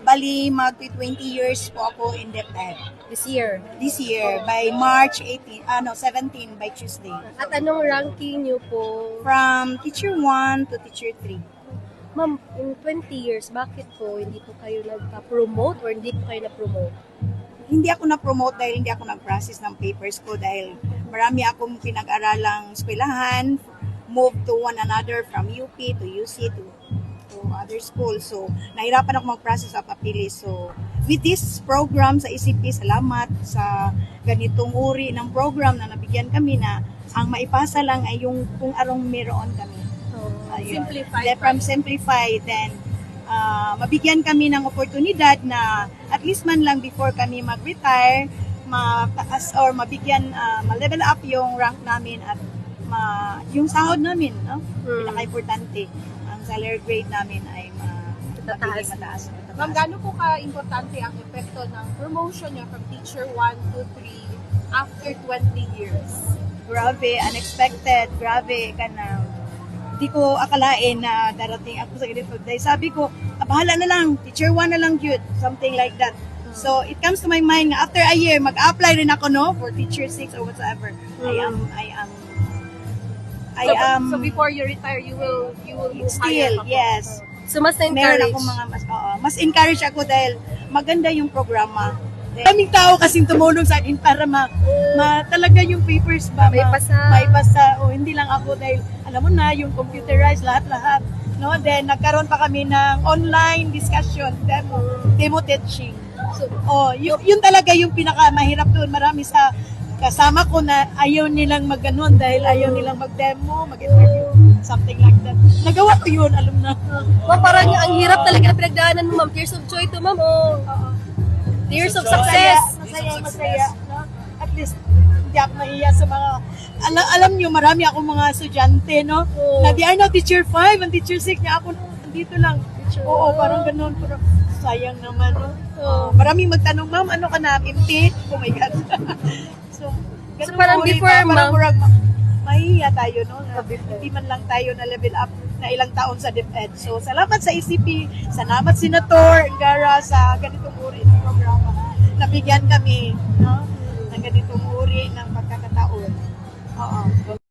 Bali, mag-20 years po ako in DepEd. This year. This year, by March 17, by Tuesday. At anong ranking niyo po? From Teacher 1 to Teacher 3. Ma'am, in 20 years, bakit po hindi po kayo nagpa-promote or hindi po kayo na-promote? Hindi ako na-promote dahil hindi ako nag-process ng papers ko dahil marami akong pinag-aralang eskwelahan, move to one another from UP to UC to other schools. So, nahirapan ako mag-process of appeal. So, with this program sa ECP, salamat sa ganitong uri ng program na nabigyan kami na ang maipasa lang ay yung kung anong meron kami. Simplified. From simplified, then mabigyan kami ng oportunidad na at least man lang before kami mag-retire, mataas or mabigyan, ma-level up yung rank namin at yung sahod namin, no? Pinaka-importante, ang salary grade namin ay mataas. Ma'am, gaano po ka-importante ang epekto ng promotion niya from Teacher 1 to 3 after 20 years? Grabe, unexpected, grabe ka na. Hindi ko akalain na darating ako sa ganito. Dahil sabi ko, bahala na lang, Teacher 1 na lang yun, something like that. So, it comes to my mind nga, after a year, mag-apply rin ako, no, for Teacher 6 or whatever. So before you retire, you will move higher Still, pa po? yes. So, mas Meron na-encourage. akong mga mas encourage ako dahil maganda yung programa. Kaming tao kasing tumulong sa akin para talaga yung papers ba May pasa. may pasa o hindi lang ako dahil alam mo na yung computerized lahat no, then nagkaroon pa kami ng online discussion, demo teaching. So yun talaga yung pinaka mahirap doon. Marami sa kasama ko na ayaw nilang magganon dahil ayaw nilang mag-demo, mag-interview, something like that. Nagawa ko yun, alam na. Ma'am, parang ang hirap talaga na pinagdaanan mo, ma'am. Tears of joy to, ma'am. Oh. Tears of success. Masaya. No? At least, hindi ako mahiya sa mga, alam nyo, marami akong mga estudyante, no? Oo. Na di are now teacher 5 and teacher 6 niya ako, dito lang. Oo, parang ganun. Pero sayang naman, no? Maraming magtanong, ma'am, ano ka na, MP? Oh my God. so parang ulit, before, parang ma'am, mahihiya tayo, no? Na hindi man lang tayo na level up na ilang taon sa DepEd. So, salamat sa ECP, salamat Senator Engara sa ganitong uri ng programa. Nabigyan kami, no? Ng ganitong uri ng pagkakataon. Oo.